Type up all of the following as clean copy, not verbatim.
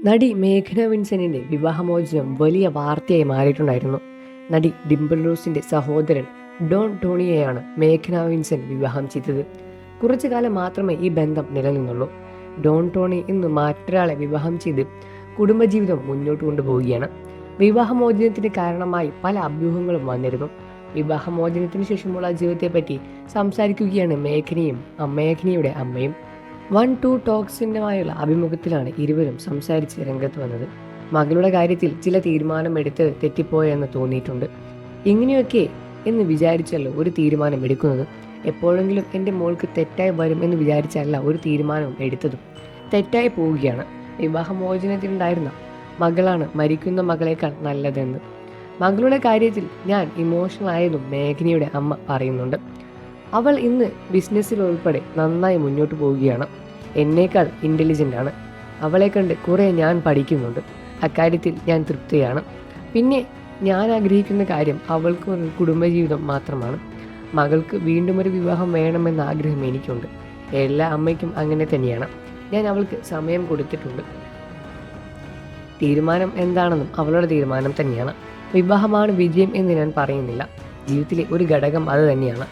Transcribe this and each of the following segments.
നടി മേഘ്ന വിൻസെന്റിന്റെ വിവാഹമോചനം വലിയ വാർത്തയായി മാറിയിട്ടുണ്ടായിരുന്നു. നടി ഡിംപിൾ റോസിന്റെ സഹോദരൻ ഡോൺ ടോണിയെയാണ് മേഘ്ന വിൻസെന്റ് വിവാഹം ചെയ്തത്. കുറച്ചു കാലം മാത്രമേ ഈ ബന്ധം നിലനിന്നുള്ളൂ. ഡോൺ ടോണി ഇന്ന് മറ്റൊരാളെ വിവാഹം ചെയ്ത് കുടുംബജീവിതം മുന്നോട്ട് കൊണ്ടുപോവുകയാണ്. വിവാഹമോചനത്തിന് കാരണമായി പല അഭ്യൂഹങ്ങളും വന്നിരുന്നു. വിവാഹമോചനത്തിന് ശേഷമുള്ള ജീവിതത്തെപ്പറ്റി സംസാരിക്കുകയാണ് മേഘ്നയുടെ അമ്മയും. 1-2 ടോക്സിനുമായുള്ള അഭിമുഖത്തിലാണ് ഇരുവരും സംസാരിച്ച് രംഗത്ത് വന്നത്. മകളുടെ കാര്യത്തിൽ ചില തീരുമാനം എടുത്തത് തെറ്റിപ്പോയെന്ന് തോന്നിയിട്ടുണ്ട്. ഇങ്ങനെയൊക്കെ എന്ന് വിചാരിച്ചല്ലോ ഒരു തീരുമാനം എടുക്കുന്നത്. എപ്പോഴെങ്കിലും എൻ്റെ മോൾക്ക് തെറ്റായി വരും എന്ന് വിചാരിച്ചല്ല ഒരു തീരുമാനവും എടുത്തതും. തെറ്റായി പോവുകയാണ്. വിവാഹമോചനത്തിനുണ്ടായിരുന്ന മകളാണ് മരിക്കുന്ന മകളേക്കാൾ നല്ലതെന്ന്. മകളുടെ കാര്യത്തിൽ ഞാൻ ഇമോഷണൽ ആയതും മേഘ്നയുടെ അമ്മ പറയുന്നുണ്ട്. അവൾ ഇന്ന് ബിസിനസ്സിൽ ഉൾപ്പെടെ നന്നായി മുന്നോട്ട് പോവുകയാണ്. എന്നേക്കാൾ ഇൻ്റലിജൻ്റ് ആണ്. അവളെ കണ്ട് കുറേ ഞാൻ പഠിക്കുന്നുണ്ട്. അക്കാര്യത്തിൽ ഞാൻ തൃപ്തിയാണ്. പിന്നെ ഞാൻ ആഗ്രഹിക്കുന്ന കാര്യം അവൾക്ക് ഒരു കുടുംബജീവിതം മാത്രമാണ്. മകൾക്ക് വീണ്ടും ഒരു വിവാഹം വേണമെന്ന ആഗ്രഹം എനിക്കുണ്ട്. എല്ലാ അമ്മയ്ക്കും അങ്ങനെ തന്നെയാണ്. ഞാൻ അവൾക്ക് സമയം കൊടുത്തിട്ടുണ്ട്. തീരുമാനം എന്താണെന്നും അവളുടെ തീരുമാനം തന്നെയാണ്. വിവാഹമാണ് വിജയം എന്ന് ഞാൻ പറയുന്നില്ല. ജീവിതത്തിലെ ഒരു ഘടകം അത് തന്നെയാണ്.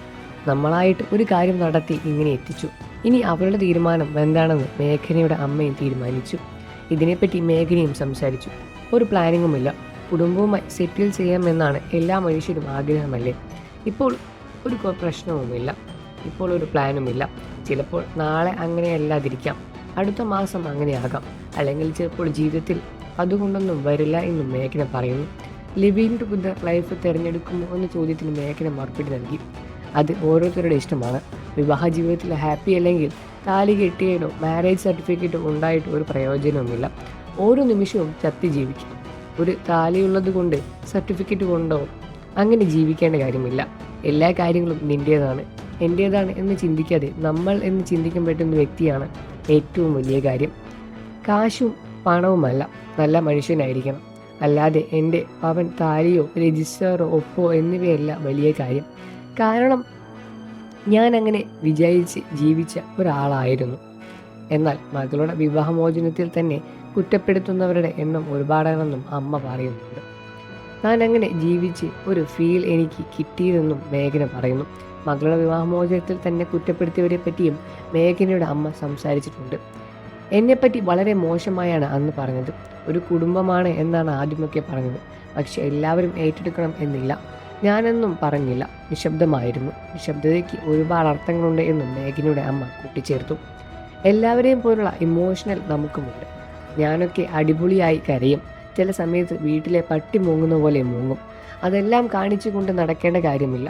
നമ്മളായിട്ട് ഒരു കാര്യം നടത്തി ഇങ്ങനെ എത്തിച്ചു. ഇനി അവളുടെ തീരുമാനം എന്താണെന്ന് മേഘനയുടെ അമ്മയും തീരുമാനിച്ചു. ഇതിനെപ്പറ്റി മേഘനയും സംസാരിച്ചു. ഒരു പ്ലാനിങ്ങുമില്ല. കുടുംബവുമായി സെറ്റിൽ ചെയ്യാമെന്നാണ് എല്ലാ മനുഷ്യരും ആഗ്രഹമല്ലേ. ഇപ്പോൾ ഒരു പ്രശ്നവുമില്ല. ഇപ്പോൾ ഒരു പ്ലാനുമില്ല. ചിലപ്പോൾ നാളെ അങ്ങനെയല്ലാതിരിക്കാം. അടുത്ത മാസം അങ്ങനെയാകാം. അല്ലെങ്കിൽ ചിലപ്പോൾ ജീവിതത്തിൽ അതുകൊണ്ടൊന്നും വരില്ല എന്നും മേഘന പറയുന്നു. ലിവിങ് ടുഗദർ ലൈഫ് തിരഞ്ഞെടുക്കുമോ എന്ന ചോദ്യത്തിന് മേഘന മറുപടി നൽകി. അത് ഓരോരുത്തരുടെ ഇഷ്ടമാണ്. വിവാഹ ജീവിതത്തിൽ ഹാപ്പി അല്ലെങ്കിൽ താലി കെട്ടിയതിനോ മാരേജ് സർട്ടിഫിക്കറ്റോ ഉണ്ടായിട്ട് ഒരു പ്രയോജനവുമില്ല. ഓരോ നിമിഷവും ചത്തി ജീവിക്കും. ഒരു താലിയുള്ളത് കൊണ്ട് സർട്ടിഫിക്കറ്റ് കൊണ്ടോ അങ്ങനെ ജീവിക്കേണ്ട കാര്യമില്ല. എല്ലാ കാര്യങ്ങളും നിൻ്റേതാണ് എൻ്റേതാണ് എന്ന് ചിന്തിക്കാതെ നമ്മൾ എന്ന് ചിന്തിക്കാൻ പറ്റുന്ന വ്യക്തിയാണ് ഏറ്റവും വലിയ കാര്യം. കാശും പണവുമല്ല, നല്ല മനുഷ്യനായിരിക്കണം. അല്ലാതെ എൻ്റെ അവൻ താലിയോ രജിസ്റ്ററോ ഒപ്പോ എന്നിവയല്ല വലിയ കാര്യം. കാരണം ഞാൻ അങ്ങനെ വിജയിച്ച് ജീവിച്ച ഒരാളായിരുന്നു. എന്നാൽ മകളുടെ വിവാഹമോചനത്തിൽ തന്നെ കുറ്റപ്പെടുത്തുന്നവരുടെ എണ്ണം ഒരുപാടാണെന്നും അമ്മ പറയുന്നുണ്ട്. താൻ അങ്ങനെ ജീവിച്ച് ഒരു ഫീൽ എനിക്ക് കിട്ടിയതെന്നും മേഘന പറയുന്നു. മകളുടെ വിവാഹമോചനത്തിൽ തന്നെ കുറ്റപ്പെടുത്തിയവരെ പറ്റിയും മേഘനയുടെ അമ്മ സംസാരിച്ചിട്ടുണ്ട്. എന്നെപ്പറ്റി വളരെ മോശമായാണ് അന്ന് പറഞ്ഞത്. ഒരു കുടുംബമാണ് എന്നാണ് ആദ്യമൊക്കെ പറഞ്ഞത്. പക്ഷെ എല്ലാവരും ഏറ്റെടുക്കണം എന്നില്ല. ഞാനെന്നും പറഞ്ഞില്ല, നിശബ്ദമായിരുന്നു. നിശബ്ദതയ്ക്ക് ഒരുപാട് അർത്ഥങ്ങളുണ്ട് എന്നും മേഘനയുടെ അമ്മ കൂട്ടിച്ചേർത്തു. എല്ലാവരെയും പോലുള്ള ഇമോഷണൽ നമുക്കുമുണ്ട്. ഞാനൊക്കെ അടിപൊളിയായി കരയും. ചില സമയത്ത് വീട്ടിലെ പട്ടി മൂങ്ങുന്ന പോലെ മൂങ്ങും. അതെല്ലാം കാണിച്ചു കൊണ്ട് നടക്കേണ്ട കാര്യമില്ല.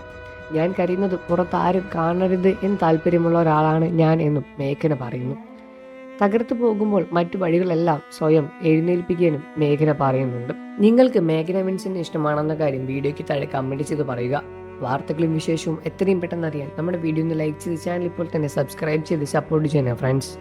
ഞാൻ കരയുന്നത് പുറത്താരും കാണരുത് എന്ന് താല്പര്യമുള്ള ഒരാളാണ് ഞാൻ എന്നും മേഘന പറയുന്നു. തകർത്തു പോകുമ്പോൾ മറ്റു വഴികളെല്ലാം സ്വയം എഴുന്നേൽപ്പിക്കാനും മേഘന പറയുന്നുണ്ട്. നിങ്ങൾക്ക് മേഘന വിൻസെന്റ് ഇഷ്ടമാണെന്ന കാര്യം വീഡിയോയ്ക്ക് താഴെ കമൻറ്റ് ചെയ്ത് പറയുക. വാർത്തകളും വിശേഷവും എത്രയും പെട്ടെന്ന് അറിയാൻ നമ്മുടെ വീഡിയോ ഒന്ന് ലൈക്ക് ചെയ്ത് ചാനൽ ഇപ്പോൾ തന്നെ സബ്സ്ക്രൈബ് ചെയ്ത് സപ്പോർട്ട് ചെയ്യണം ഫ്രണ്ട്സ്.